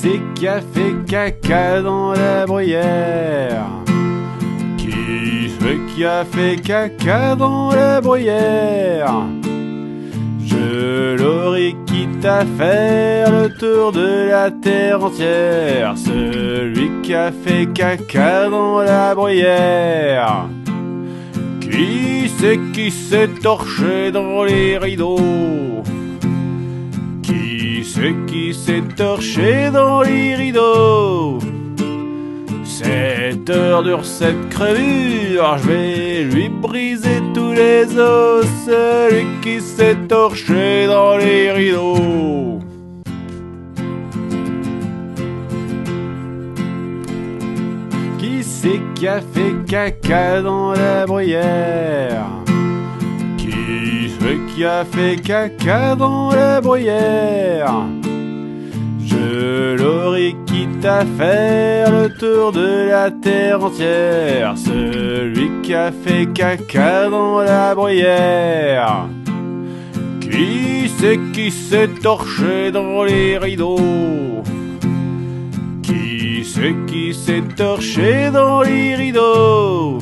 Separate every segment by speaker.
Speaker 1: c'est qui a fait caca dans la bruyère? Qui c'est qui a fait caca dans la bruyère? Je l'aurais quitte à faire le tour de la terre entière, celui qui a fait caca dans la bruyère. Qui s'est torché dans les rideaux? Qui s'est torché dans les rideaux? Cette heure dure cette crevure, je vais lui briser tous les os, celui qui s'est torché dans les rideaux. Qui c'est qui a fait caca dans la bruyère? Qui c'est qui a fait caca dans la bruyère? Je l'aurais quitte à faire le tour de la terre entière, celui qui a fait caca dans la bruyère. Qui s'est torché dans les rideaux? Qui s'est torché dans les rideaux?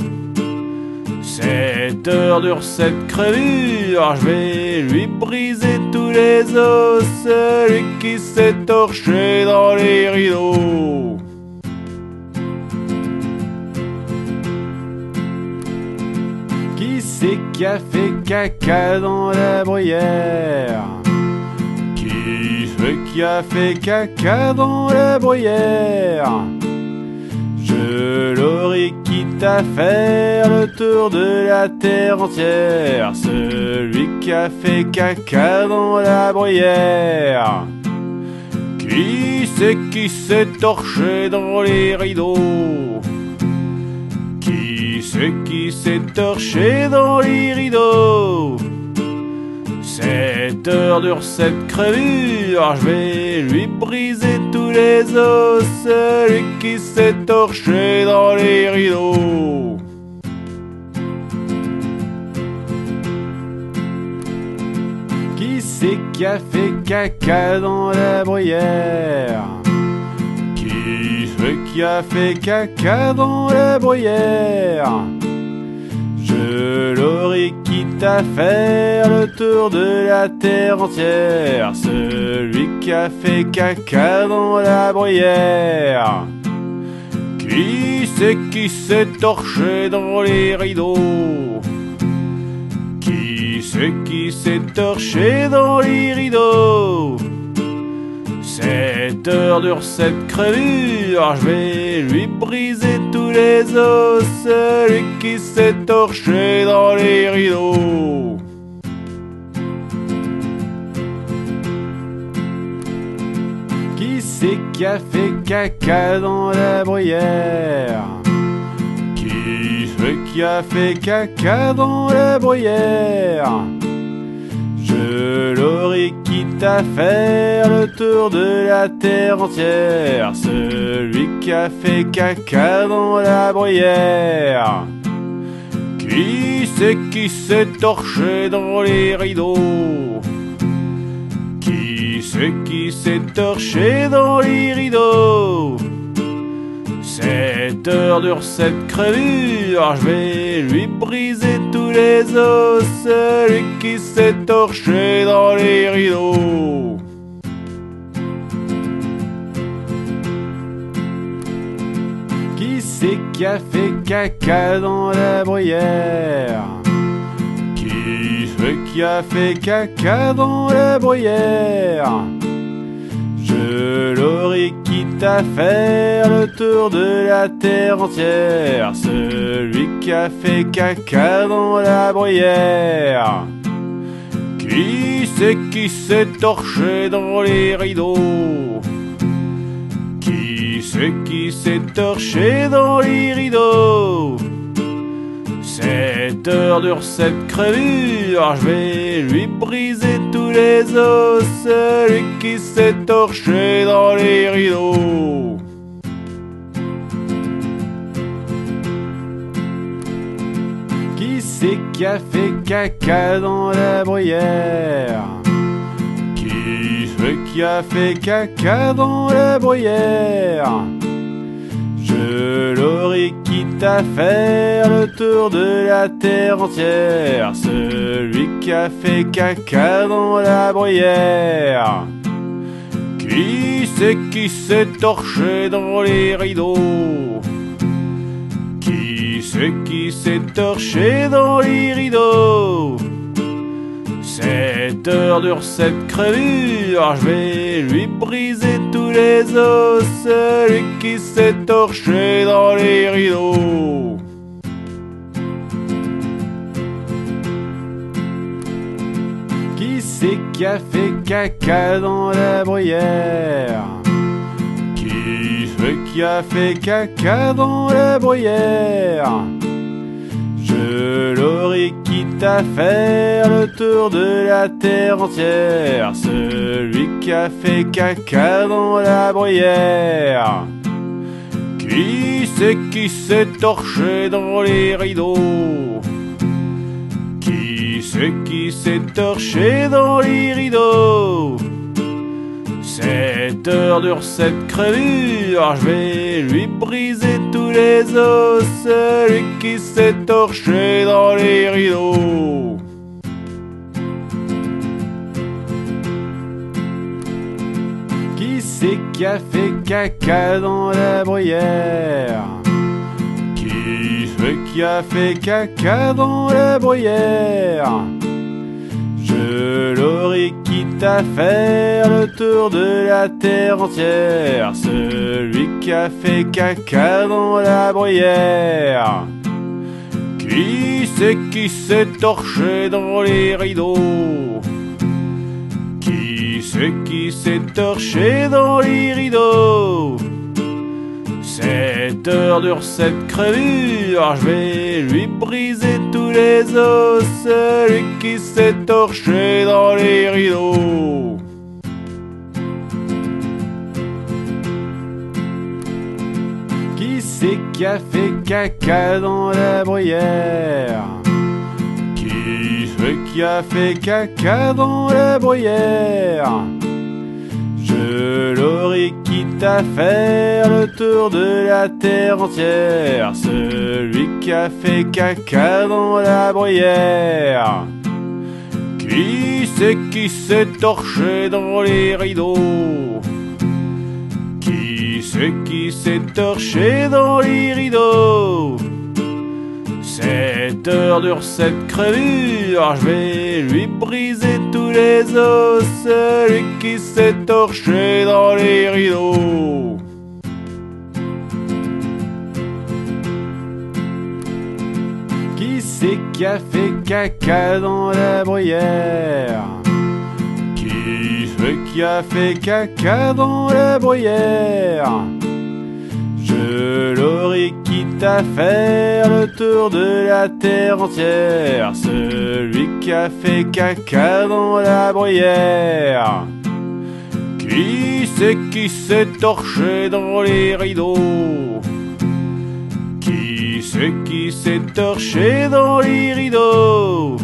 Speaker 1: Cette heure dure cette crevure, je vais lui briser tous les os, celui qui s'est torché dans les rideaux. Qui c'est qui a fait caca dans la bruyère? Qui c'est qui a fait caca dans la bruyère? Je l'aurais quitte à faire le tour de la terre entière, celui qui a fait caca dans la bruyère. Qui s'est torché dans les rideaux? Qui s'est torché dans les rideaux? Cette heure dure cette crevure, je vais lui briser tous les os, celui qui s'est torché dans les rideaux. Qui c'est qui a fait caca dans la bruyère? Qui c'est qui a fait caca dans la bruyère? Je l'aurais quitte à faire le tour de la terre entière, celui qui a fait caca dans la bruyère. Qui s'est torché dans les rideaux? Qui s'est torché dans les rideaux? Cette heure dure cette crevure, je vais lui briser tous les os, celui qui s'est torché dans les rideaux. Qui c'est qui a fait caca dans la bruyère? Qui c'est qui a fait caca dans la bruyère? Je l'aurais quitte à faire le tour de la terre entière, celui qui a fait caca dans la bruyère. Qui s'est torché dans les rideaux? Qui s'est torché dans les rideaux? Cette heure dure cette crevure, je vais lui briser tous les os, celui qui s'est torché dans les rideaux. Qui c'est qui a fait caca dans la bruyère? Qui c'est qui a fait caca dans la bruyère? Je l'aurais quitte à faire le tour de la terre entière, celui qui a fait caca dans la bruyère. Qui s'est torché dans les rideaux? Qui s'est torché dans les rideaux? Cette heure dure cette crevure, je vais lui briser tous les os, celui qui s'est torché dans les rideaux. Qui c'est qui a fait caca dans la bruyère? Qui c'est qui a fait caca dans la bruyère? Je l'aurais quitte à faire le tour de la terre entière, celui qui a fait caca dans la bruyère. Qui s'est torché dans les rideaux? Qui s'est torché dans les rideaux? Cette heure dure cette crevure, je vais lui briser tous les os, celui qui s'est torché dans les rideaux. Qui c'est qui a fait caca dans la bruyère? Qui a fait caca dans la bruyère? Je l'aurais quitte à faire le tour de la terre entière, celui qui a fait caca dans la bruyère. Qui s'est torché dans les rideaux? Qui s'est torché dans les rideaux? Cette heure dure cette crevure, je vais lui briser tous les os, celui qui s'est torché dans les rideaux. Qui c'est qui a fait caca dans la bruyère? Qui a fait caca dans la bruyère? Je l'aurais quitte à faire le tour de la terre entière, celui qui a fait caca dans la bruyère. Qui s'est torché dans les rideaux? Qui s'est torché dans les rideaux? Cette heure dure cette crevure, je vais lui briser tous les os, celui qui s'est torché dans les rideaux. Qui c'est qui a fait caca dans la bruyère? Qui a fait caca dans la bruyère? Je l'aurais quitte à faire le tour de la terre entière, celui qui a fait caca dans la bruyère. Qui s'est torché dans les rideaux? Qui s'est torché dans les rideaux? Cette heure dure cette crevure, je vais lui briser tous les os, celui qui s'est torché dans les rideaux. Qui c'est qui a fait caca dans la bruyère? Qui a fait caca dans la bruyère? Je l'aurais quitte à faire le tour de la terre entière, celui qui a fait caca dans la bruyère. Qui s'est torché dans les rideaux? Qui s'est torché dans les rideaux?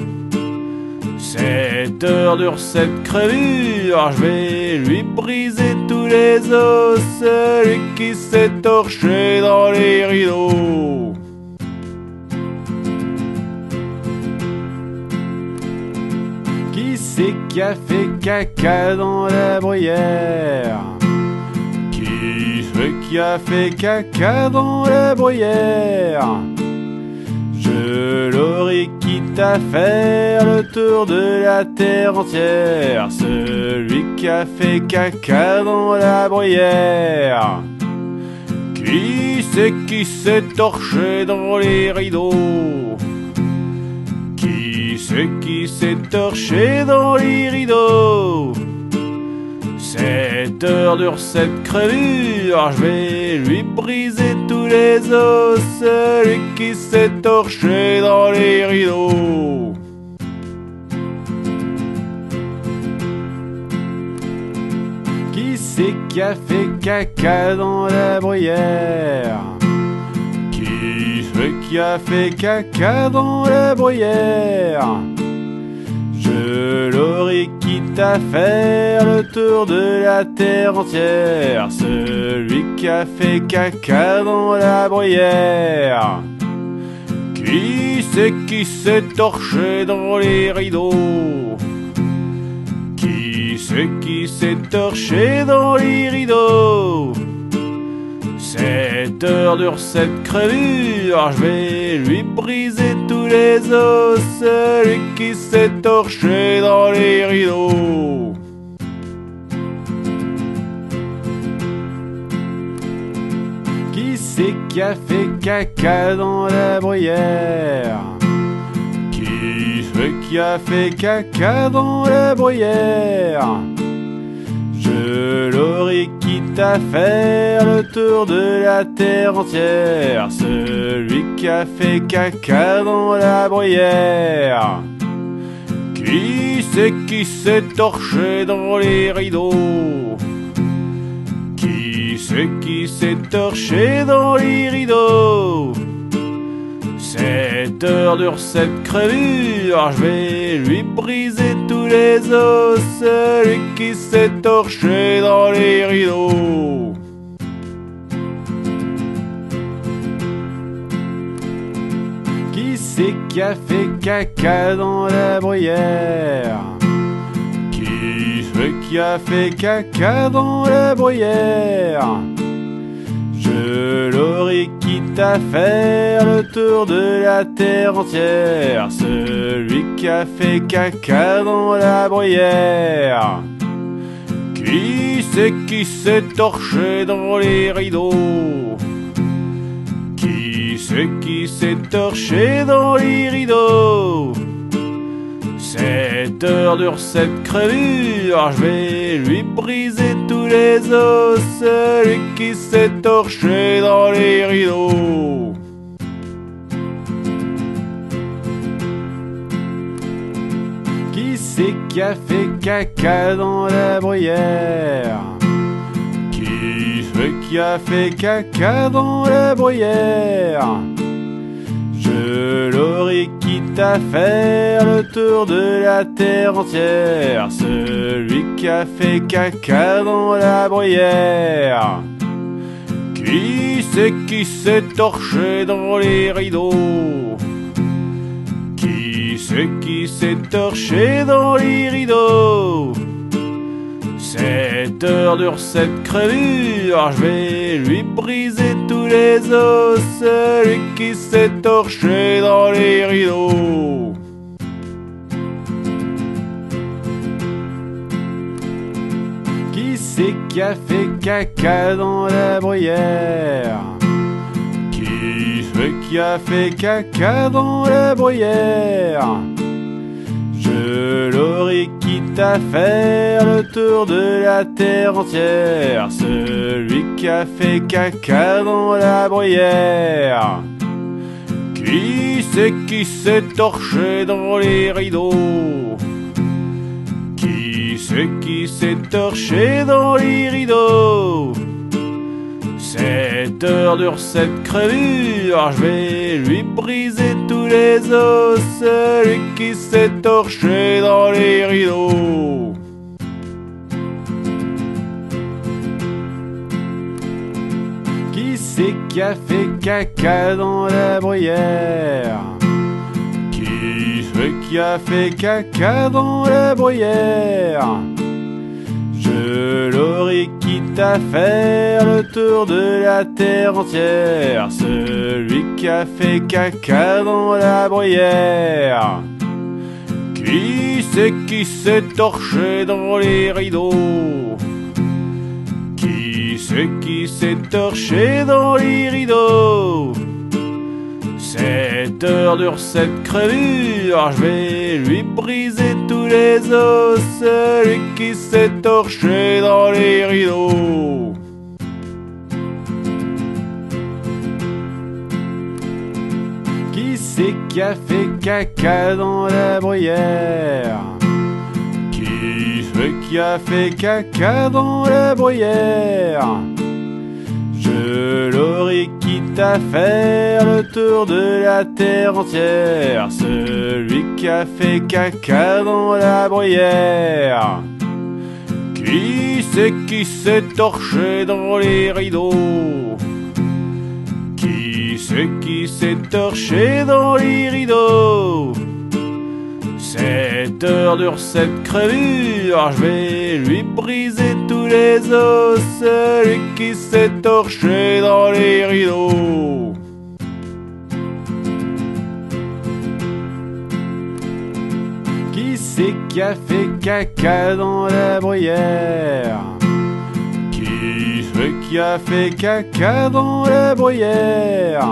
Speaker 1: Cette heure dure cette crevure, je vais lui briser tous les os, celui qui s'est torché dans les rideaux. Qui c'est qui a fait caca dans la bruyère? Qui a fait caca dans la bruyère? Je l'aurais quitte à faire le tour de la terre entière, celui qui a fait caca dans la bruyère. Qui s'est torché dans les rideaux? Qui s'est torché dans les rideaux? Cette heure dure cette crevure, je vais lui briser tous les os, celui qui s'est torché dans les rideaux. Qui c'est qui a fait caca dans la bruyère? Qui a fait caca dans la bruyère? Je l'aurais l'aurait quitte à faire le tour de la terre entière, celui qui a fait caca dans la bruyère. Qui s'est torché dans les rideaux? Qui s'est torché dans les rideaux? Cette heure dure cette crevure, je vais lui briser tous les os, celui qui s'est torché dans les rideaux. Qui c'est qui a fait caca dans la bruyère? Qui c'est qui a fait caca dans la bruyère? Je l'aurais quitte à faire le tour de la terre entière, celui qui a fait caca dans la bruyère. Qui s'est torché dans les rideaux? Qui s'est torché dans les rideaux? Cette heure dure cette crevure, je vais lui briser tous les os, celui qui s'est torché dans les rideaux. Qui c'est qui a fait caca dans la bruyère? Qui c'est qui a fait caca dans la bruyère? Je l'aurais quitte à faire le tour de la terre entière, celui qui a fait caca dans la bruyère. Qui s'est torché dans les rideaux? Qui s'est torché dans les rideaux? Cette heure dure cette crevure, je vais lui briser tous les os, celui qui s'est torché dans les rideaux. Qui c'est qui a fait caca dans la bruyère? Qui c'est qui a fait caca dans la bruyère? Je l'aurais quitte à faire le tour de la terre entière, celui qui a fait caca dans la bruyère. Qui s'est torché dans les rideaux? Qui s'est torché dans les rideaux? Cette heure dure cette crevure, je vais lui briser tous les os, celui qui s'est torché dans les rideaux. Qui c'est qui a fait caca dans la bruyère? Qui c'est qui a fait caca dans la bruyère? Je l'aurais quitte à faire le tour de la terre entière, celui qui a fait caca dans la bruyère. Qui s'est torché dans les rideaux? Qui s'est torché dans les rideaux? Cette heure dure cette crevure, je vais lui briser tous les os, celui qui s'est torché dans les rideaux. Qui c'est qui a fait caca dans la bruyère? Qui c'est qui a fait caca dans la bruyère? Je l'aurais quitte à faire le tour de la terre entière, celui qui a fait caca dans la bruyère. Qui s'est torché dans les rideaux? Qui s'est torché dans les rideaux? Cette heure dure cette crevure, je vais lui briser tous les os, celui qui s'est torché dans les rideaux. Qui c'est qui a fait caca dans la bruyère? Qui c'est qui a fait caca dans la bruyère? Je l'aurais quitte à faire le tour de la terre entière, celui qui a fait caca dans la bruyère. Qui s'est torché dans les rideaux? Qui s'est torché dans les rideaux? Cette heure dure cette crevure, je vais lui briser tous les os, celui qui s'est torché dans les rideaux. Qui c'est qui a fait caca dans la bruyère? Qui c'est qui a fait caca dans la bruyère?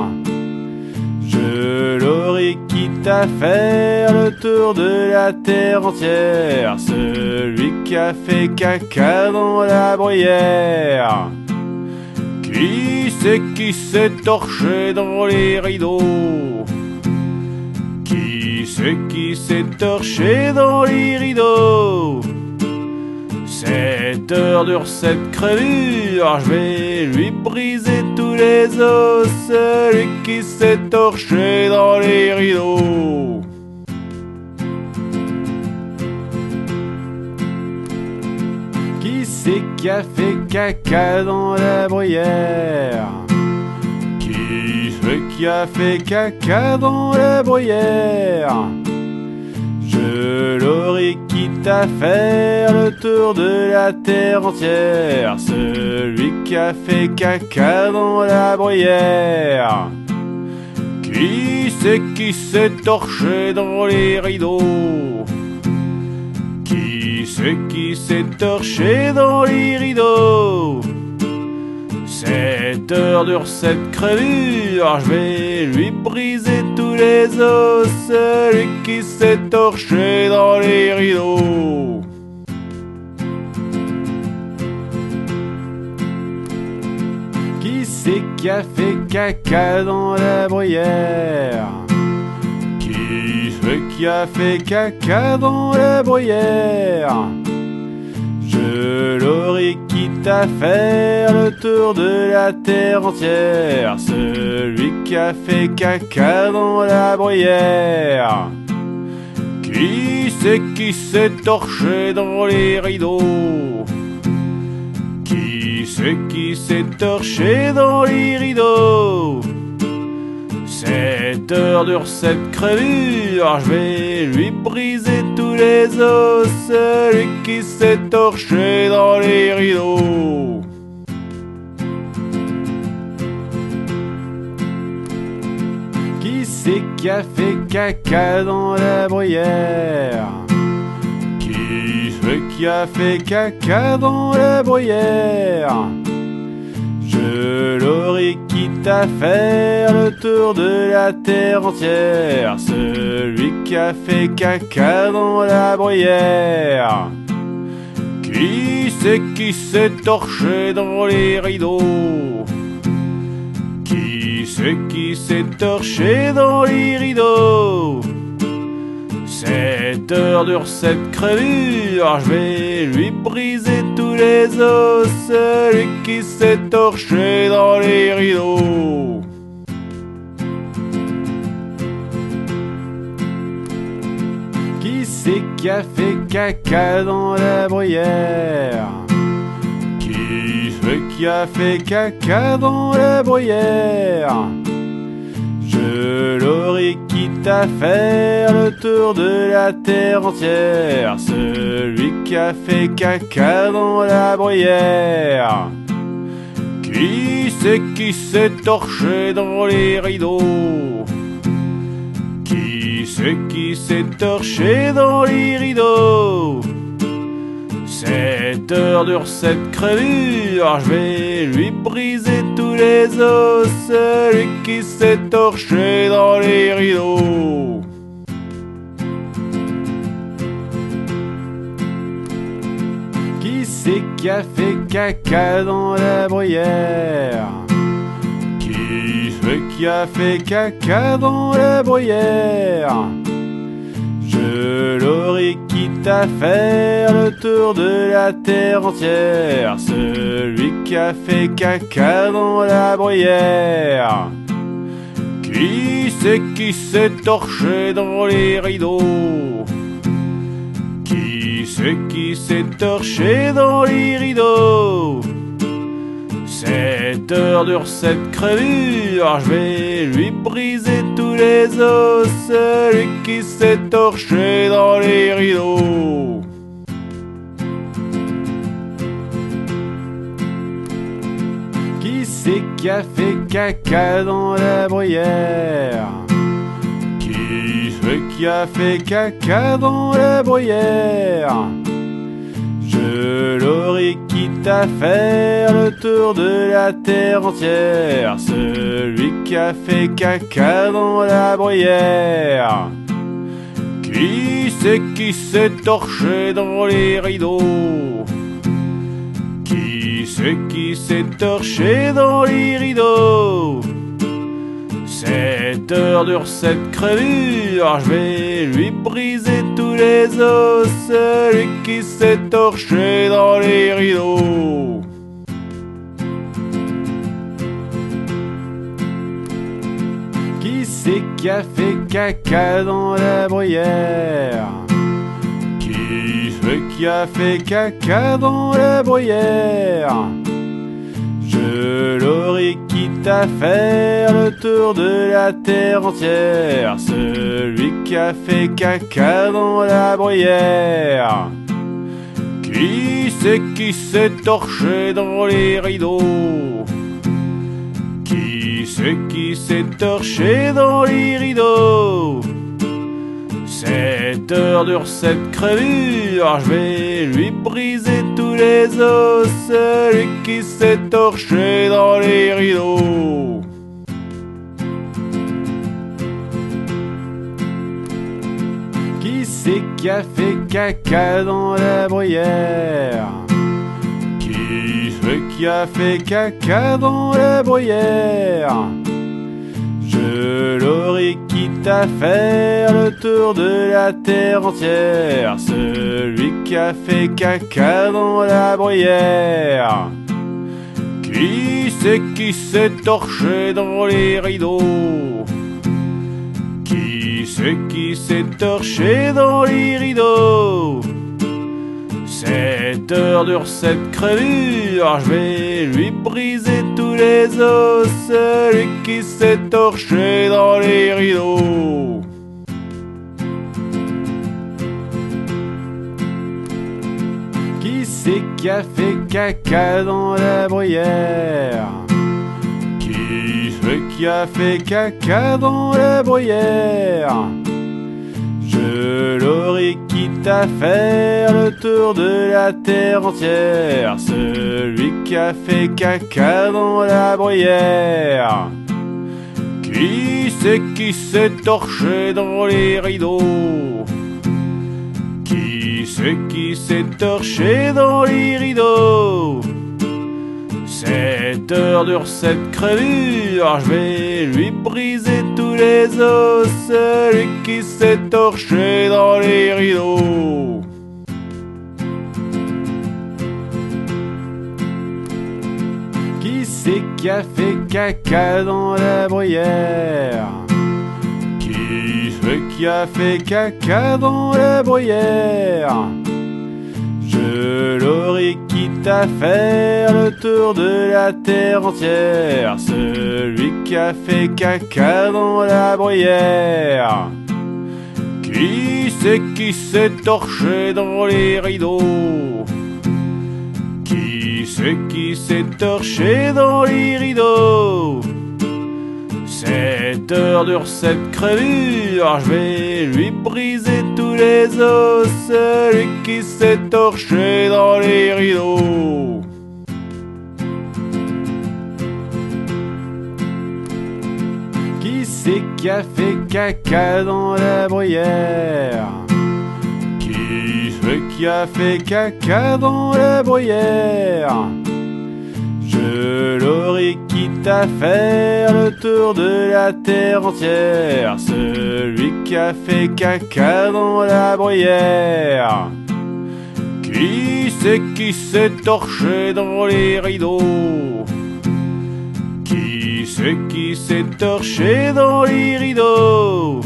Speaker 1: Je l'aurai quitte à faire le tour de la terre entière, celui qui a fait caca dans la bruyère. Qui s'est torché dans les rideaux? Qui s'est torché dans les rideaux? Cette heure dure cette crevure, je vais lui briser tous les os, celui qui s'est torché dans les rideaux. Qui c'est qui a fait caca dans la bruyère? Qui c'est qui a fait caca dans la bruyère? Je l'aurai quitte à faire le tour de la terre entière, celui qui a fait caca dans la bruyère. Qui s'est torché dans les rideaux? Qui s'est torché dans les rideaux? Cette heure dure cette crevure, je vais lui briser tous les os, celui qui s'est torché dans les rideaux. Qui c'est qui a fait caca dans la bruyère? Qui c'est qui a fait caca dans la bruyère? Je l'aurai quitte à faire le tour de la terre entière, celui qui a fait caca dans la bruyère. Qui s'est torché dans les rideaux? Qui s'est torché dans les rideaux? Cette heure dure cette crevure, je vais lui briser tous les os, celui qui s'est torché dans les rideaux. Qui c'est qui a fait caca dans la bruyère? Qui c'est qui a fait caca dans la bruyère? Je l'aurai quitte à faire le tour de la terre entière, celui qui a fait caca dans la bruyère. Qui s'est torché dans les rideaux? Qui s'est torché dans les rideaux? Cette heure dure cette crevure, je vais lui briser tous les os, celui qui s'est torché dans les rideaux. Qui c'est qui a fait caca dans la bruyère? Qui c'est qui a fait caca dans la bruyère? Je l'aurai quitte à faire le tour de la terre entière, celui qui a fait caca dans la bruyère. Qui s'est torché dans les rideaux? Qui s'est torché dans les rideaux? Cette heure dure cette crevure, je vais lui briser tous les os, celui qui s'est torché dans les rideaux. Qui c'est qui a fait caca dans la bruyère? Qui c'est qui a fait caca dans la bruyère? Je l'aurai quitte à faire le tour de la terre entière, celui qui a fait caca dans la bruyère. Qui s'est torché dans les rideaux? Qui s'est torché dans les rideaux? Cette heure dure cette crevure, je vais lui briser tous les os. Celui qui s'est torché dans les rideaux. Qui c'est qui a fait caca dans la bruyère? Qui c'est qui a fait caca dans la bruyère? Je l'aurais quitte à faire le tour de la terre entière. Celui qui a fait caca dans la bruyère. Qui s'est torché dans les rideaux? Qui s'est torché dans les rideaux? Cette heure dure cette crevure, je vais lui briser tous les os. Celui qui s'est torché dans les rideaux. Qui c'est qui a fait caca dans la bruyère? Qui c'est qui a fait caca dans la bruyère? Je l'aurais quitte à faire le tour de la terre entière. Celui qui a fait caca dans la bruyère. Qui s'est torché dans les rideaux? Qui s'est torché dans les rideaux? Cette heure dure cette crevure, je vais lui briser tous les os. Celui qui s'est torché dans les rideaux. Qui c'est qui a fait caca dans la bruyère? Qui c'est qui a fait caca dans la bruyère? Je l'aurais quitte à faire le tour de la terre entière. Celui qui a fait caca dans la bruyère. Qui s'est torché dans les rideaux? Qui s'est torché dans les rideaux? Cette heure dure cette crevure, je vais lui briser tous les os. Celui qui s'est torché dans les rideaux. Qui c'est qui a fait caca dans la bruyère? Qui c'est qui a fait caca dans la bruyère? Je l'aurais quitte à faire le tour de la terre entière. Celui qui a fait caca dans la bruyère. Qui s'est torché dans les rideaux? Qui s'est torché dans les rideaux? Cette heure dure cette crevure, je vais lui briser tous les os. Celui qui s'est torché dans les rideaux. Qui c'est qui a fait caca dans la bruyère? Qui c'est qui a fait caca dans la bruyère? Je l'aurais quitte à faire le tour de la terre entière. Celui qui a fait caca dans la bruyère. Qui s'est torché dans les rideaux? Qui s'est torché dans les rideaux? Cette heure dure cette crevure, je vais lui briser tous les os. Celui qui s'est torché dans les rideaux. Qui c'est qui a fait caca dans la bruyère? Qui c'est qui a fait caca dans la bruyère? Je l'aurais quitte à faire le tour de la terre entière. Celui qui a fait caca dans la bruyère. Qui s'est torché dans les rideaux? Qui c'est qui s'est torché dans les rideaux?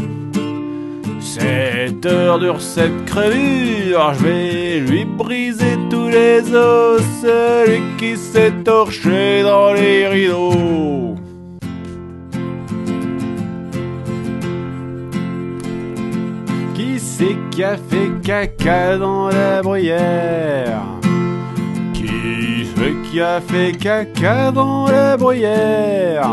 Speaker 1: Cette heure dure cette crevure, je vais lui briser tous les os, celui qui s'est torché dans les rideaux. Qui c'est qui a fait caca dans la bruyère? Qui c'est qui a fait caca dans la bruyère?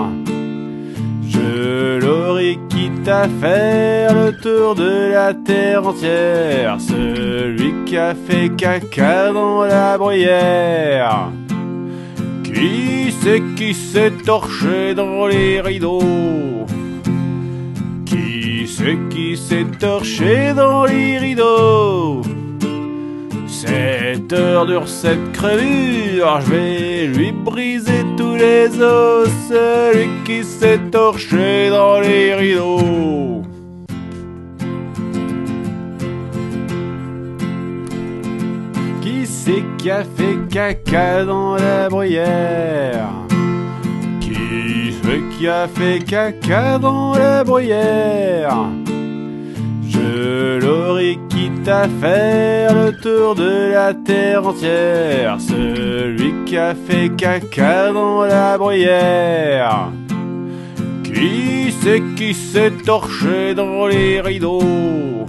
Speaker 1: Je l'aurais quitte à faire le tour de la terre entière, celui qui a fait caca dans la bruyère. Qui s'est torché dans les rideaux? Qui s'est torché dans les rideaux? Cette heure dure cette crevure, je vais lui briser tous les os, celui qui s'est torché dans les rideaux. Qui c'est qui a fait caca dans la bruyère? Qui c'est qui a fait caca dans la bruyère? Je l'aurais quitte à faire le tour de la terre entière, celui qui a fait caca dans la bruyère. Qui s'est torché dans les rideaux?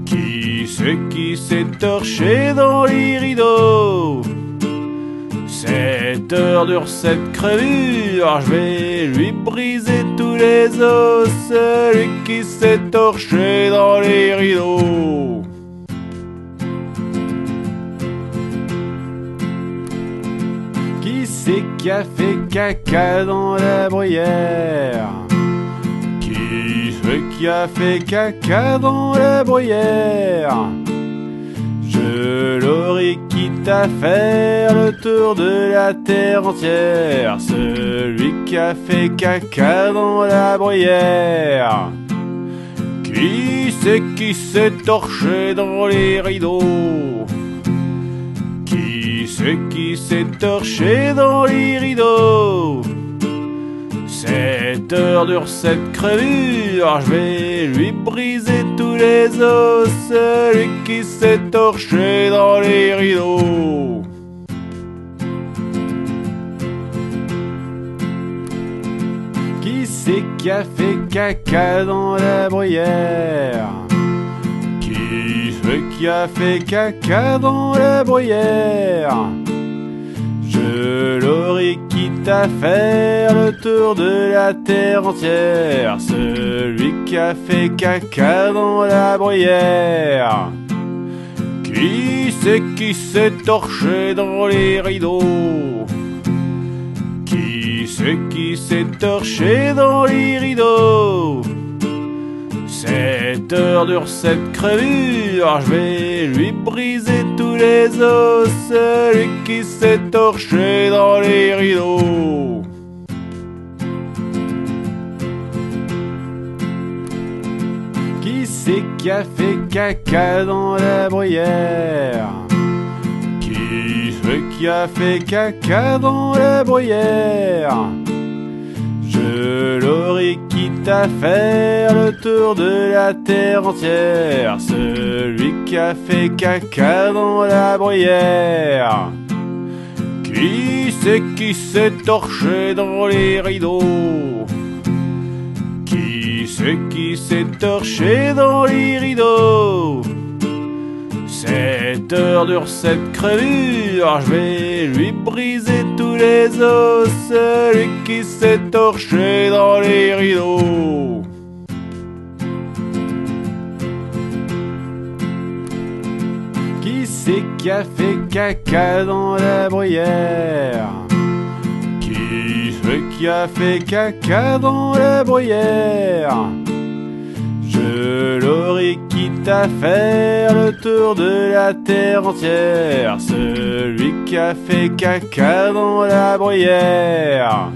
Speaker 1: Qui s'est torché dans les rideaux? Cette heure dure cette crevure, je vais lui briser tous les os, celui qui s'est torché dans les rideaux. Qui c'est qui a fait caca dans la bruyère? Qui c'est qui a fait caca dans la bruyère? Je l'aurais quitte à faire le tour de la terre entière, celui qui a fait caca dans la bruyère. Qui s'est torché dans les rideaux? Qui s'est torché dans les rideaux? Cette heure dure cette crevure, je vais lui briser tous les os, celui qui s'est torché dans les rideaux. Qui c'est qui a fait caca dans la bruyère? Qui c'est qui a fait caca dans la bruyère? Je l'aurais quitte à faire le tour de la terre entière, celui qui a fait caca dans la bruyère. Qui s'est torché dans les rideaux? Qui s'est torché dans les rideaux? Cette heure dure cette crevure, je vais lui briser tous les os, celui qui s'est torché dans les rideaux. Qui c'est qui a fait caca dans la bruyère? Qui c'est qui a fait caca dans la bruyère? Je l'aurais quitte à faire le tour de la terre entière, celui qui a fait caca dans la bruyère. Qui s'est torché dans les rideaux? Qui s'est torché dans les rideaux? Cette heure dure cette crevure, je vais lui briser tous les os, celui qui s'est torché dans les rideaux. Qui c'est qui a fait caca dans la bruyère? Qui c'est qui a fait caca dans la bruyère? Je l'aurais quitte à faire le tour de la terre entière, celui qui a fait caca dans la bruyère.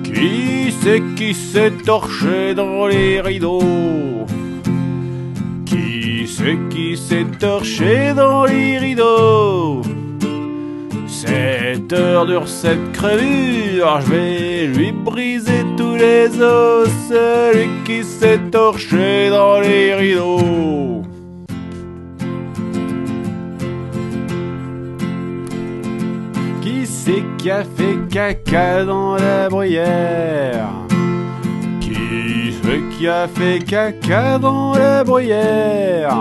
Speaker 1: Qui s'est torché dans les rideaux? Qui s'est torché dans les rideaux? Cette Cette heure dure cette crevure, je vais lui briser tous les os, celui qui s'est torché dans les rideaux. Qui c'est qui a fait caca dans la bruyère? Qui c'est qui a fait caca dans la bruyère?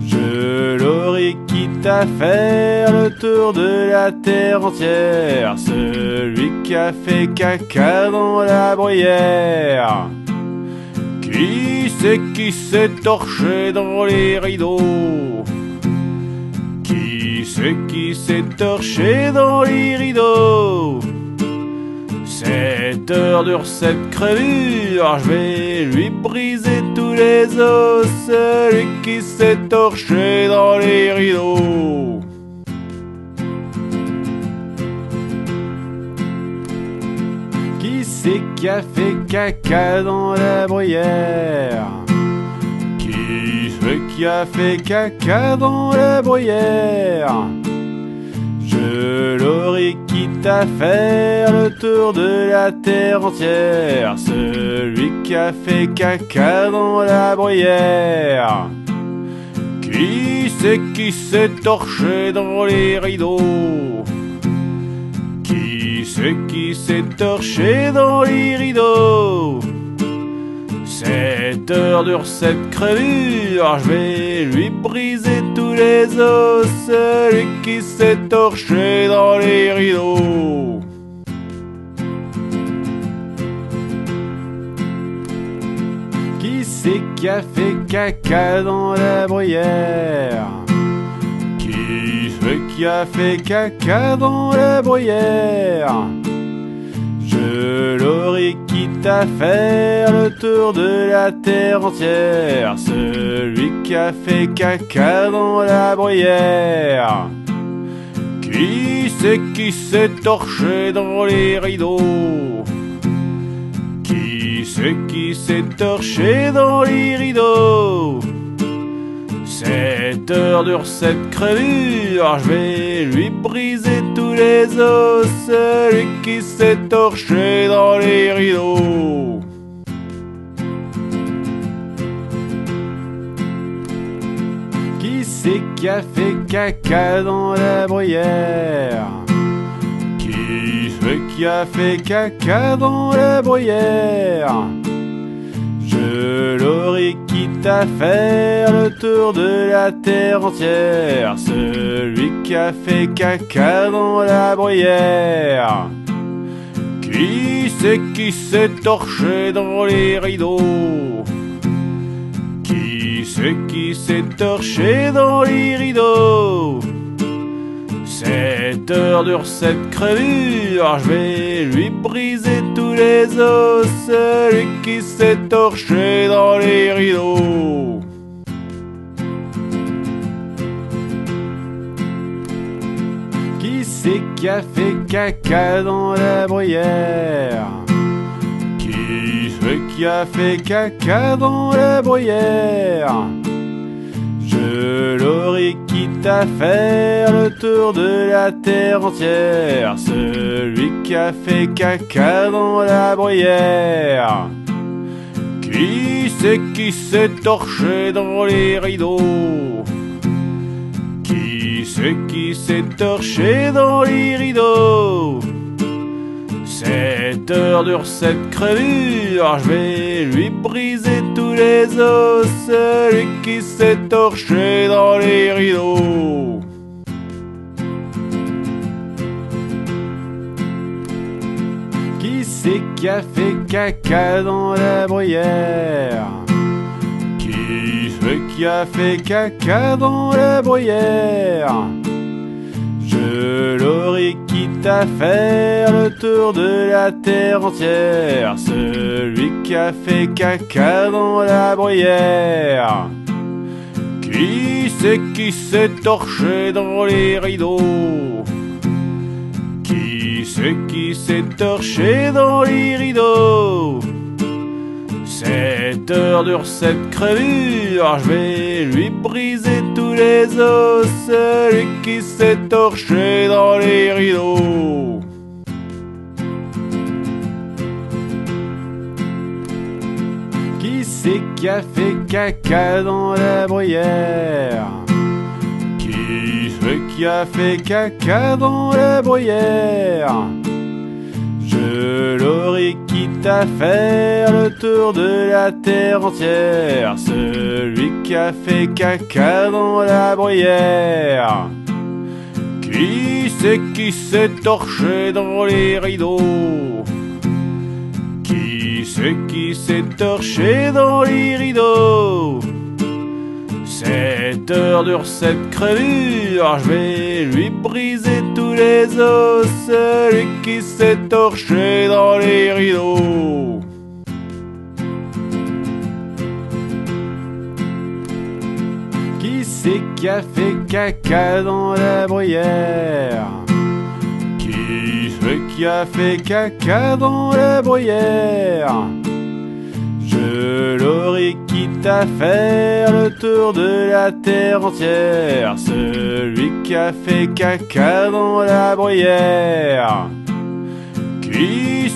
Speaker 1: Je l'aurais quitte à faire le tour de la terre entière, celui qui a fait caca dans la bruyère. Qui s'est torché dans les rideaux? Qui s'est torché dans les rideaux? Cette heure dure cette crevure, je vais lui briser tous les os, celui qui s'est torché dans les rideaux. Qui c'est qui a fait caca dans la bruyère? Qui c'est qui a fait caca dans la bruyère? Je l'aurais quitte à faire le tour de la terre entière, celui qui a fait caca dans la bruyère. Qui s'est torché dans les rideaux? Qui s'est torché dans les rideaux? Cette heure dure cette crevure, je vais lui briser tous les os, celui qui s'est torché dans les rideaux. Qui c'est qui a fait caca dans la bruyère? Qui c'est qui a fait caca dans la bruyère? Je l'aurais quitte à faire le tour de la terre entière, celui qui a fait caca dans la bruyère. Qui s'est torché dans les rideaux? Qui s'est torché dans les rideaux? Cette heure dure cette crevure, je vais lui briser tous les os, celui qui s'est torché dans les rideaux. Qui c'est qui a fait caca dans la bruyère? Qui c'est qui a fait caca dans la bruyère? Je l'aurais quitte à faire le tour de la terre entière, celui qui a fait caca dans la bruyère. Qui s'est torché dans les rideaux? Qui s'est torché dans les rideaux? Cette heure dure cette crevure, je vais lui briser tous les os, celui qui s'est torché dans les rideaux. Qui c'est qui a fait caca dans la bruyère? Qui c'est qui a fait caca dans la bruyère? Je l'aurais quitte à faire le tour de la terre entière, celui qui a fait caca dans la bruyère. Qui s'est torché dans les rideaux? Qui s'est torché dans les rideaux? Cette heure dure cette crevure, je vais lui briser tous les os, celui qui s'est torché dans les rideaux. Qui c'est qui a fait caca dans la bruyère? Qui c'est qui a fait caca dans la bruyère? Je l'aurais quitte à faire le tour de la terre entière, celui qui a fait caca dans la bruyère. Qui s'est torché dans les rideaux? Qui s'est torché dans les rideaux? Cette heure dure cette crevure, je vais lui briser tous les os, celui qui s'est torché dans les rideaux. Qui c'est qui a fait caca dans la bruyère? Qui c'est qui a fait caca dans la bruyère? Je l'aurais quitte à faire le tour de la terre entière, celui qui a fait caca dans la bruyère. Qui s'est torché dans les rideaux? Qui s'est torché dans les rideaux? Cette heure dure cette crevure, je vais lui briser tous les os, celui qui s'est torché dans les rideaux. Qui c'est qui a fait caca dans la bruyère? Qui c'est qui a fait caca dans la bruyère? Je l'aurais quitte à faire le tour de la terre entière, celui qui a fait caca dans la bruyère. Qui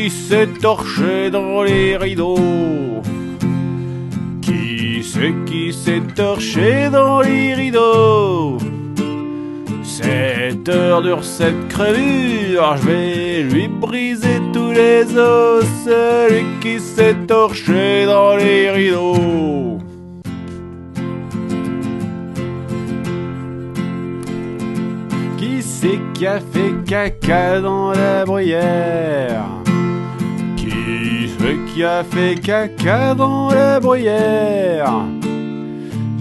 Speaker 1: s'est torché dans les rideaux? Qui s'est torché dans les rideaux? Cette heure dure cette crevure, je vais lui briser tous les os, celui qui s'est torché dans les rideaux. Qui c'est qui a fait caca dans la bruyère? Qui c'est qui a fait caca dans la bruyère?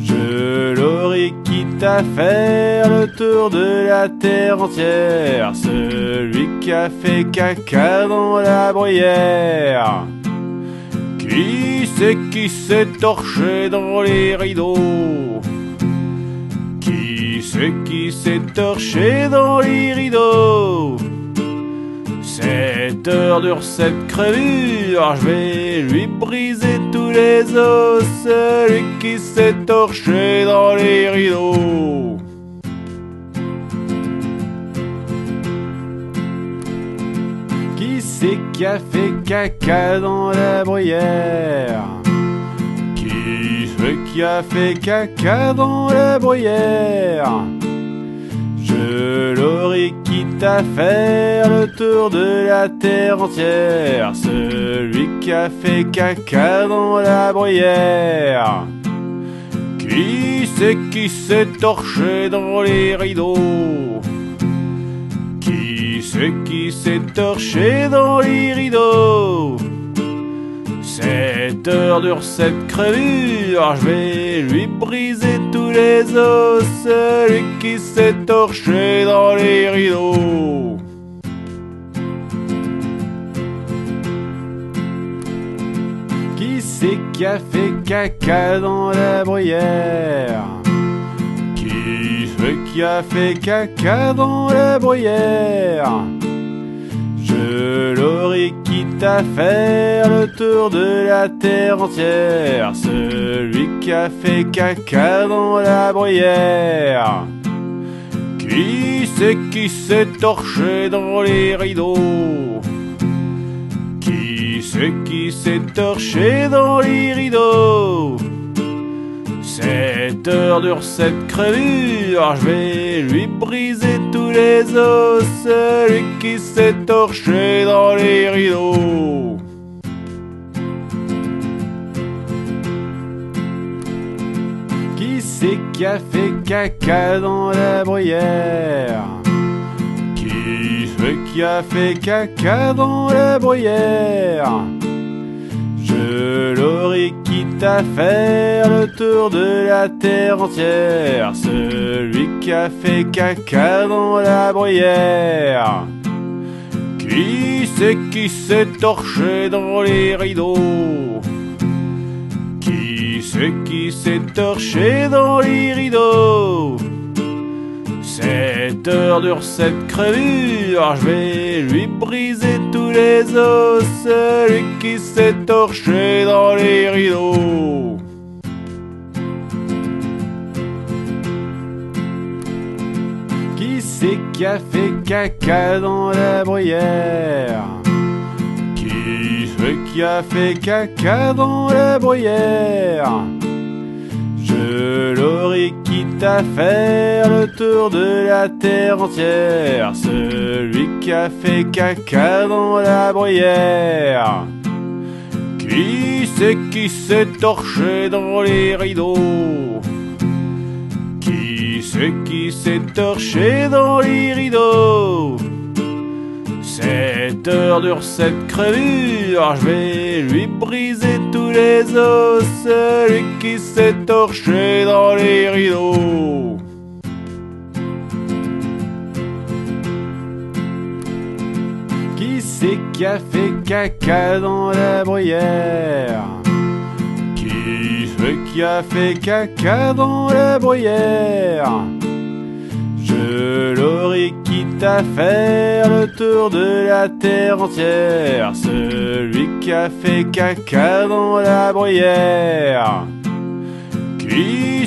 Speaker 1: Je l'aurais quitte à faire le tour de la terre entière, celui qui a fait caca dans la bruyère. Qui s'est torché dans les rideaux? Qui s'est torché dans les rideaux? Cette heure dure cette crevure, je vais lui briser tous les os, celui qui s'est torché dans les rideaux. Qui c'est qui a fait caca dans la bruyère? Qui c'est qui a fait caca dans la bruyère? Je l'aurais quitte à faire le tour de la terre entière, celui qui a fait caca dans la bruyère. Qui s'est torché dans les rideaux? Qui s'est torché dans les rideaux? Cette heure dure cette crevure, je vais lui briser tous les os, celui qui s'est torché dans les rideaux. Qui c'est qui a fait caca dans la bruyère? Qui c'est qui a fait caca dans la bruyère? Je l'aurais quitte à faire le tour de la terre entière, celui qui a fait caca dans la bruyère. Qui s'est torché dans les rideaux? Qui s'est torché dans les rideaux? Cette heure dure cette crevure, je vais lui briser tous les os, celui qui s'est torché dans les rideaux. Qui c'est qui a fait caca dans la bruyère? Qui c'est qui a fait caca dans la bruyère? Je l'aurais quitte à faire le tour de la terre entière, celui qui a fait caca dans la bruyère. Qui s'est torché dans les rideaux? Qui s'est torché dans les rideaux? Cette heure dure cette crevure, je vais lui briser tous les os, celui qui s'est torché dans les rideaux. Qui c'est qui a fait caca dans la bruyère? Qui c'est qui a fait caca dans la bruyère? Je l'aurais quitte à faire le tour de la terre entière, celui qui a fait caca dans la bruyère. Qui s'est torché dans les rideaux? Qui s'est torché dans les rideaux? Cette heure dure cette crevure, je vais lui briser tous les os, celui qui s'est torché dans les rideaux. Qui c'est qui a fait caca dans la bruyère? Qui c'est qui a fait caca dans la bruyère? Je l'aurais quitte à faire le tour de la terre entière, celui qui a fait caca dans la bruyère. Qui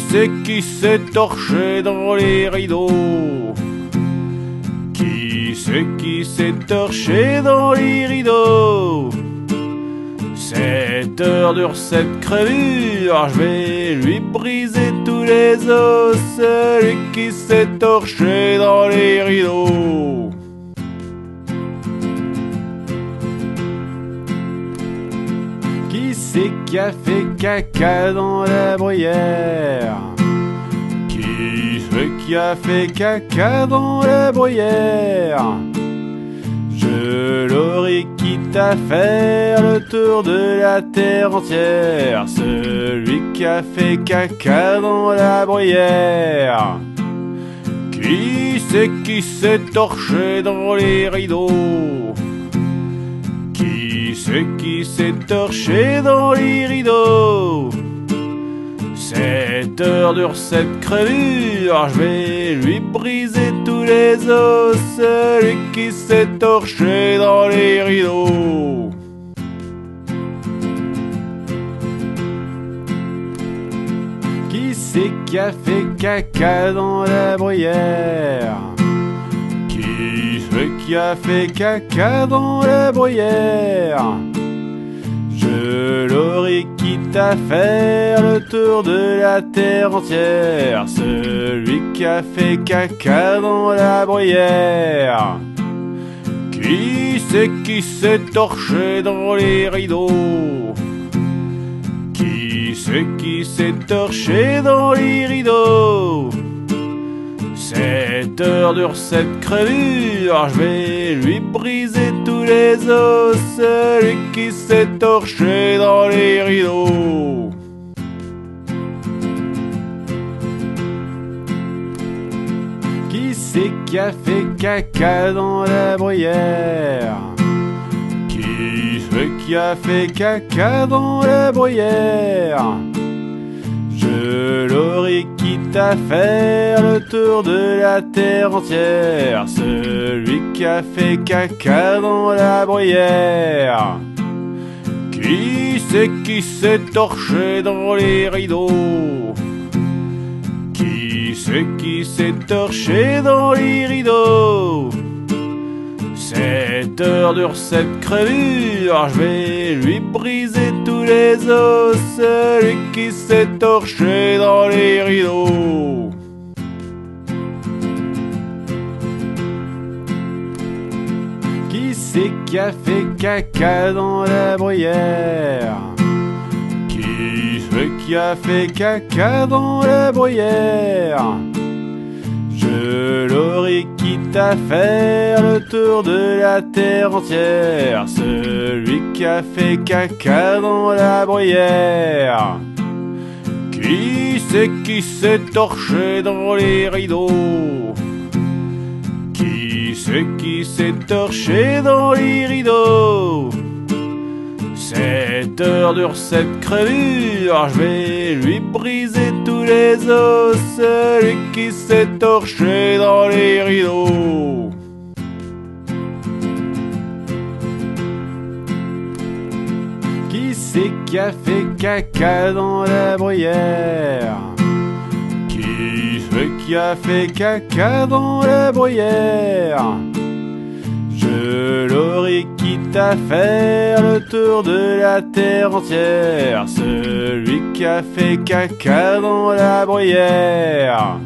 Speaker 1: s'est torché dans les rideaux? Qui s'est torché dans les rideaux? Cette heure dure cette crevure, je vais lui briser tous les os, celui qui s'est torché dans les rideaux. Qui c'est qui a fait caca dans la bruyère? Qui c'est qui a fait caca dans la bruyère? Je l'aurais quitte à faire le tour de la terre entière, celui qui a fait caca dans la bruyère. Qui s'est torché dans les rideaux? Qui s'est torché dans les rideaux? Cette heure dure cette crevure, je vais lui briser tous les os, celui qui s'est torché dans les rideaux. Qui c'est qui a fait caca dans la bruyère? Qui c'est qui a fait caca dans la bruyère? Je l'aurais quitte à faire le tour de la terre entière, celui qui a fait caca dans la bruyère. Qui s'est torché dans les rideaux? Qui s'est torché dans les rideaux? Cette heure dure cette crevure, je vais lui briser tous les os, celui qui s'est torché dans les rideaux. Qui c'est qui a fait caca dans la bruyère? Qui c'est qui a fait caca dans la bruyère? Je l'aurais quitte à faire le tour de la terre entière, celui qui a fait caca dans la bruyère. Qui s'est torché dans les rideaux? Qui s'est torché dans les rideaux? Cette heure dure cette crevure, je vais lui briser tous les os, celui qui s'est torché dans les rideaux. Qui c'est qui a fait caca dans la bruyère? Qui c'est qui a fait caca dans la bruyère? Je l'aurais quitte à faire le tour de la terre entière, celui qui a fait caca dans la bruyère. Qui s'est torché dans les rideaux? Qui s'est torché dans les rideaux? Cette heure dure cette crevure, je vais lui briser tous les os, celui qui s'est torché dans les rideaux. Qui c'est qui a fait caca dans la bruyère? Qui c'est qui a fait caca dans la bruyère? Je l'aurais quitte à faire le tour de la terre entière, celui qui a fait caca dans la bruyère.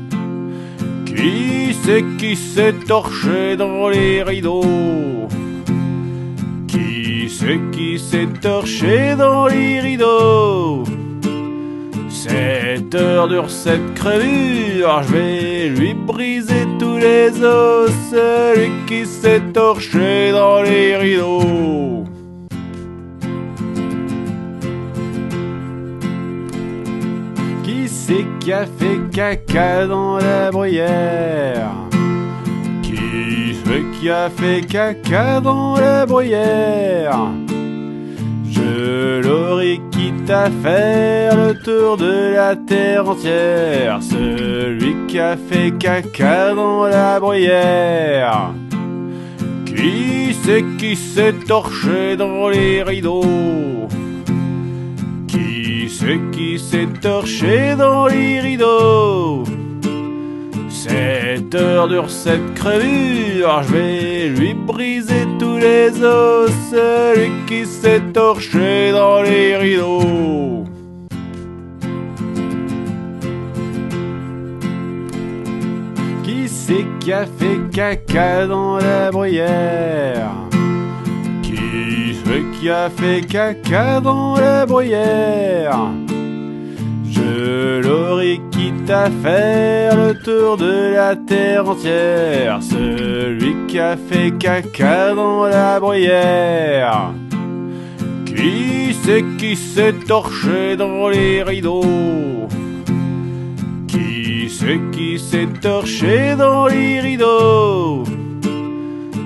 Speaker 1: Qui s'est torché dans les rideaux? Qui s'est torché dans les rideaux? Cette heure dure cette crevure, je vais lui briser tous les os, celui qui s'est torché dans les rideaux. Qui c'est qui a fait caca dans la bruyère? Qui c'est qui a fait caca dans la bruyère? Je l'aurais quitte à faire le tour de la terre entière, celui qui a fait caca dans la bruyère. Qui s'est torché dans les rideaux? Qui s'est torché dans les rideaux? Cette heure dure cette crevure, je vais lui briser tous les os, celui qui s'est torché dans les rideaux. Qui c'est qui a fait caca dans la bruyère? Qui c'est qui a fait caca dans la bruyère? Je l'aurais quitte à faire le tour de la terre entière, celui qui a fait caca dans la bruyère. Qui s'est torché dans les rideaux? Qui s'est torché dans les rideaux?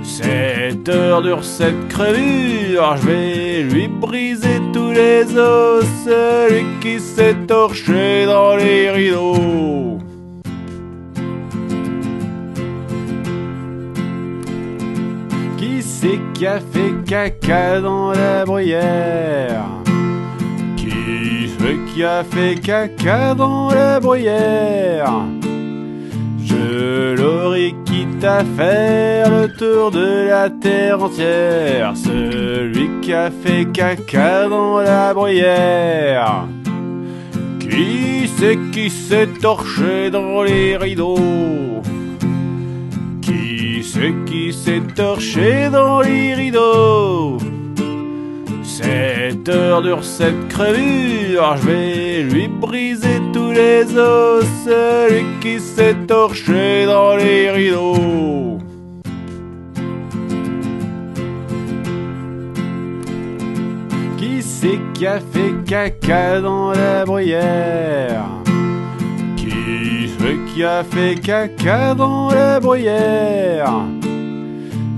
Speaker 1: Cette heure dure cette crevure, je vais lui briser tous les os, celui qui s'est torché dans les rideaux. Qui c'est qui a fait caca dans la bruyère? Qui c'est qui a fait caca dans la bruyère? Je l'aurais quitte à faire le tour de la terre entière, celui qui a fait caca dans la bruyère. Qui s'est torché dans les rideaux? Qui s'est torché dans les rideaux? Cette heure dure cette crevure, je vais lui briser tous les os, celui qui s'est torché dans les rideaux. Qui c'est qui a fait caca dans la bruyère? Qui c'est qui a fait caca dans la bruyère?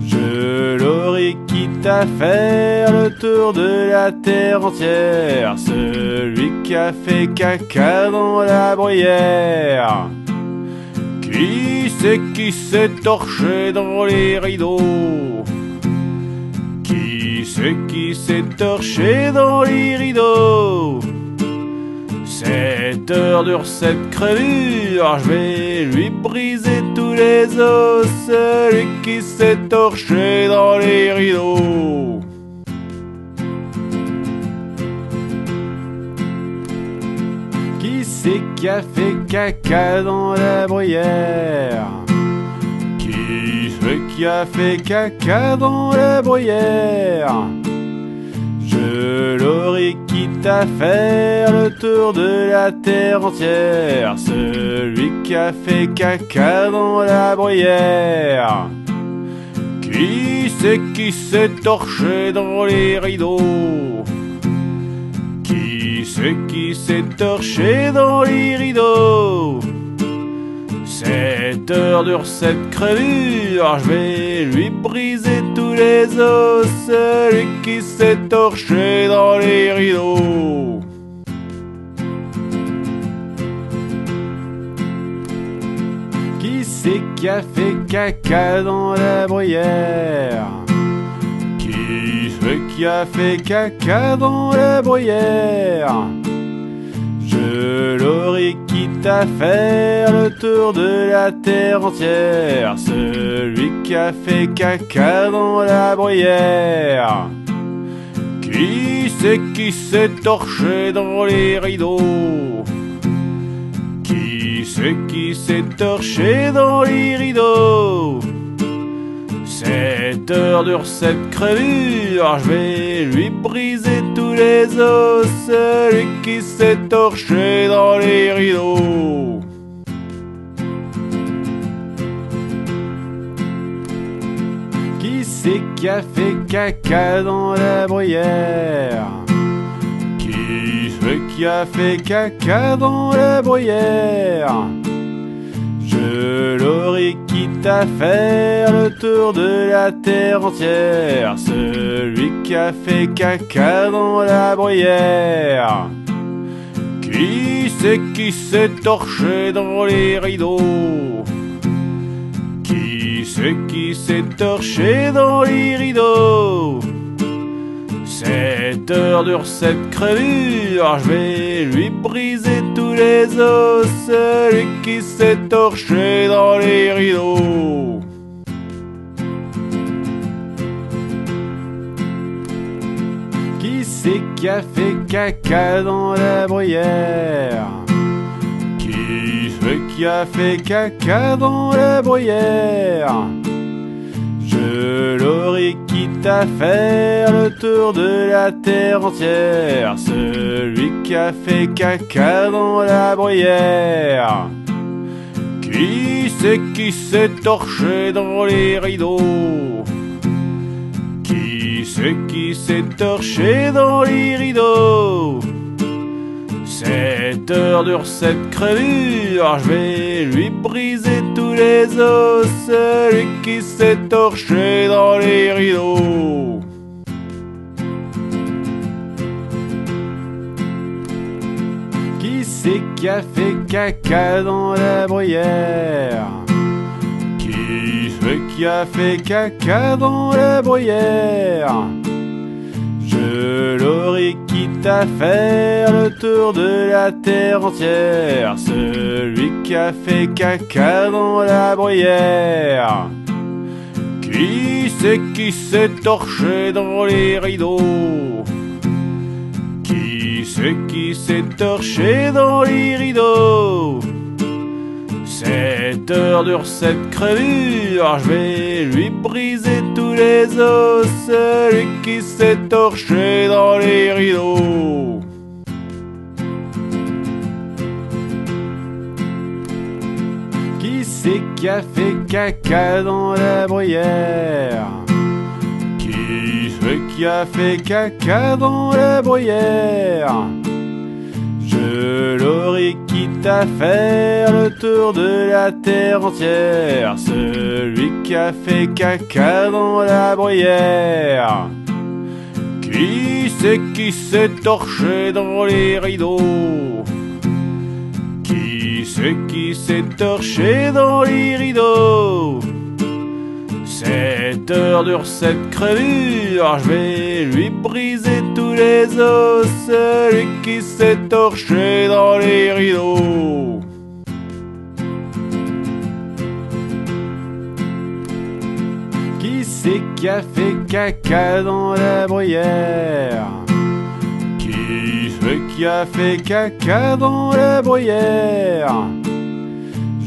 Speaker 1: Je l'aurais quitte à faire le tour de la terre entière, celui qui a fait caca dans la bruyère. Qui s'est torché dans les rideaux? Qui s'est torché dans les rideaux? Cette heure dure cette crevure, je vais lui briser tous les os, celui qui s'est torché dans les rideaux. Qui c'est qui a fait caca dans la bruyère? Qui c'est qui a fait caca dans la bruyère? Je l'aurais quitte à faire le tour de la terre entière, celui qui a fait caca dans la bruyère. Qui s'est torché dans les rideaux? Qui s'est torché dans les rideaux? Cette heure dure cette crevure, je vais lui briser tous les os, celui qui s'est torché dans les rideaux. Qui c'est qui a fait caca dans la bruyère? Qui c'est qui a fait caca dans la bruyère? Je Je l'aurais quitte à faire le tour de la terre entière, celui qui a fait caca dans la bruyère. Qui s'est torché dans les rideaux? Qui s'est torché dans les rideaux? Cette heure dure cette crevure, je vais lui briser tous les os, celui qui s'est torché dans les rideaux. Qui c'est qui a fait caca dans la bruyère? Qui c'est qui a fait caca dans la bruyère? Je l'aurais quitte à faire le tour de la terre entière, celui qui a fait caca dans la bruyère. Qui s'est torché dans les rideaux? Qui s'est torché dans les rideaux? Cette heure dure cette crevure, je vais lui briser tous les os, celui qui s'est torché dans les rideaux. Qui c'est qui a fait caca dans la bruyère? Qui c'est qui a fait caca dans la bruyère? Je l'aurais quitte à faire le tour de la terre entière, celui qui a fait caca dans la bruyère. Qui s'est torché dans les rideaux? Qui s'est torché dans les rideaux? Cette heure dure cette crevure, je vais lui briser tous les os, celui qui s'est torché dans les rideaux. Qui c'est qui a fait caca dans la bruyère? Qui c'est qui a fait caca dans la bruyère? Je l'aurais quitte à faire le tour de la terre entière, celui qui a fait caca dans la bruyère. Qui s'est torché dans les rideaux? Qui s'est torché dans les rideaux? Cette heure dure cette crevure, je vais lui briser tous les os, celui qui s'est torché dans les rideaux. Qui c'est qui a fait caca dans la bruyère? Qui c'est qui a fait caca dans la bruyère? Je l'aurais quitte à faire le tour de la terre entière, celui qui a fait caca dans la bruyère. Qui s'est torché dans les rideaux? Qui s'est torché dans les rideaux? Cette heure dure cette crevure, je vais lui briser tous les os, celui qui s'est torché dans les rideaux. Qui c'est qui a fait caca dans la bruyère? Qui c'est qui a fait caca dans la bruyère?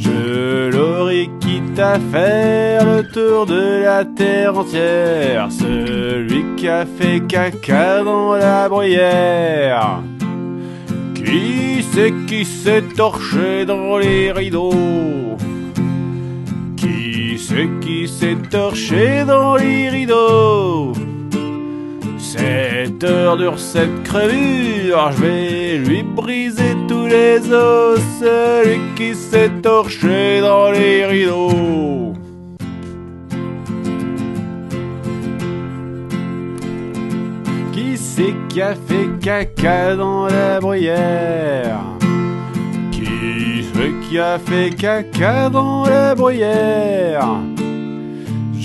Speaker 1: Je l'aurais quitte à faire le tour de la terre entière, celui qui a fait caca dans la bruyère. Qui s'est torché dans les rideaux? Qui s'est torché dans les rideaux? Cette heure dure cette crevure, je vais lui briser tous les os, celui qui s'est torché dans les rideaux. Qui c'est qui a fait caca dans la bruyère? Qui c'est qui a fait caca dans la bruyère?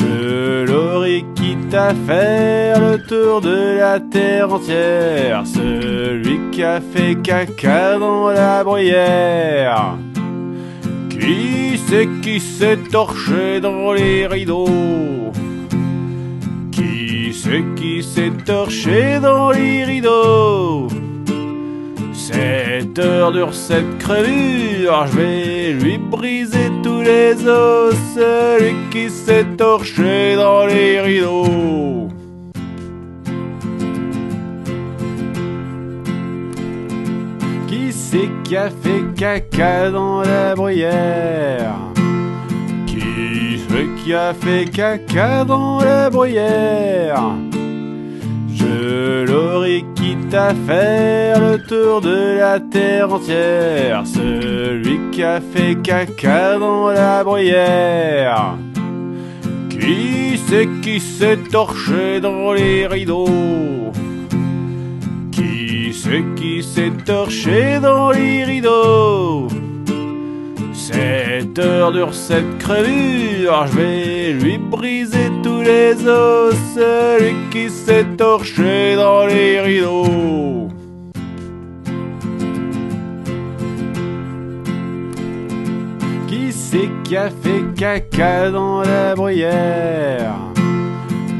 Speaker 1: Je l'aurais quitte à faire le tour de la terre entière, celui qui a fait caca dans la bruyère. Qui s'est torché dans les rideaux? Qui s'est torché dans les rideaux? Cette heure dure cette crevure, je vais lui briser tous les os, celui qui s'est torché dans les rideaux. Qui c'est qui a fait caca dans la bruyère? Qui c'est qui a fait caca dans la bruyère? Je l'aurais quitte à faire le tour de la terre entière, celui qui a fait caca dans la bruyère. Qui s'est torché dans les rideaux? Qui s'est torché dans les rideaux? Cette heure dure cette crevure, je vais lui briser tous les os, celui qui s'est torché dans les rideaux. Qui c'est qui a fait caca dans la bruyère?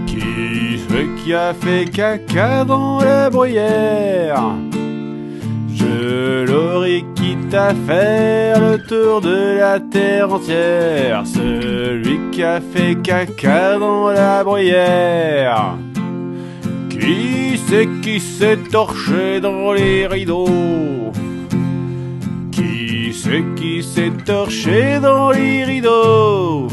Speaker 1: Qui c'est qui a fait caca dans la bruyère? Je l'aurais quitte à faire le tour de la terre entière, celui qui a fait caca dans la bruyère. Qui s'est torché dans les rideaux? Qui s'est torché dans les rideaux?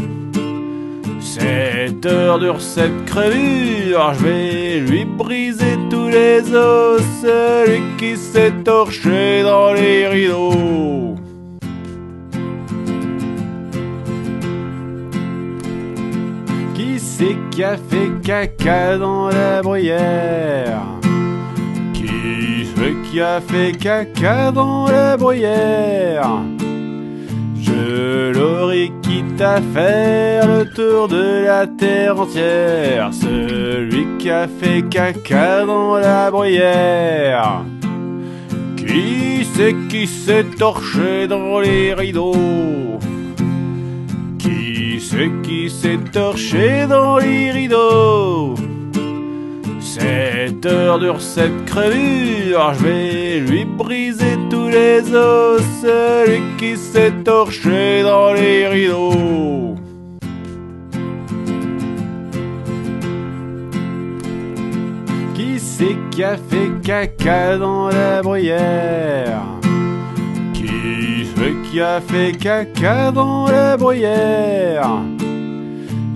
Speaker 1: Cette heure dure cette crevure, je vais lui briser tous les os, celui qui s'est torché dans les rideaux. Qui c'est qui a fait caca dans la bruyère? Qui c'est qui a fait caca dans la bruyère? Je l'aurais quitte à faire le tour de la terre entière, celui qui a fait caca dans la bruyère. Qui s'est torché dans les rideaux? Qui s'est torché dans les rideaux? Cette heure dure cette crevure, je vais lui briser tous les os, celui qui s'est torché dans les rideaux. Qui c'est qui a fait caca dans la bruyère? Qui c'est qui a fait caca dans la bruyère?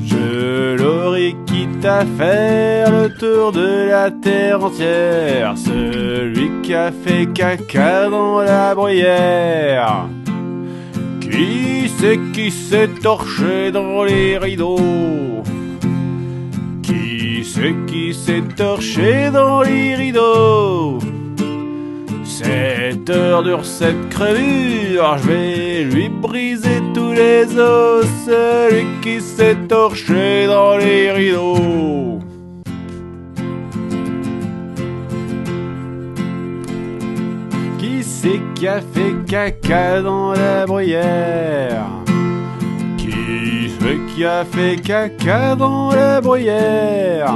Speaker 1: Je l'aurais quitte à faire le tour de la terre entière, celui qui a fait caca dans la bruyère. Qui s'est torché dans les rideaux? Qui s'est torché dans les rideaux? Cette heure dure cette crevure, je vais lui briser tous les os, celui qui s'est torché dans les rideaux. Qui c'est qui a fait caca dans la bruyère? Qui c'est qui a fait caca dans la bruyère?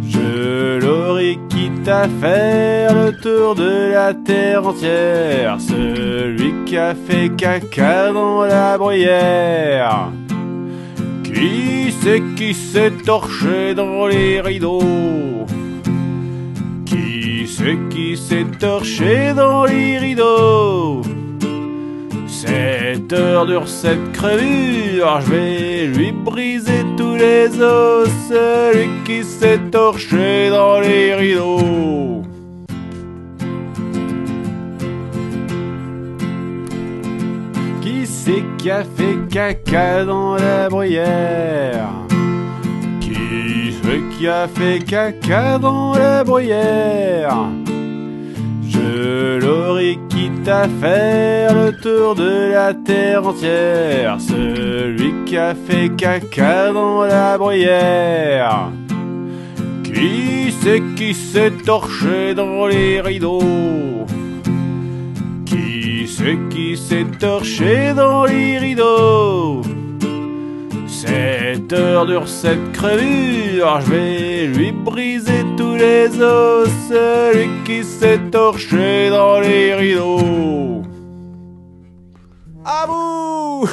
Speaker 1: Je l'aurais quitte à faire le tour de la terre entière, celui qui a fait caca dans la bruyère. Qui s'est torché dans les rideaux? Qui s'est torché dans les rideaux? Cette heure dure cette crevure, je vais lui briser tous les os, celui qui s'est torché dans les rideaux. Qui c'est qui a fait caca dans la bruyère? Qui c'est qui a fait caca dans la bruyère? Je l'aurais quitte à faire le tour de la terre entière, celui qui a fait caca dans la bruyère? Qui s'est torché dans les rideaux? Qui s'est torché dans les rideaux? 7 heures dure cette crevure, je vais lui briser tous les os, celui qui s'est torché dans les rideaux. À vous.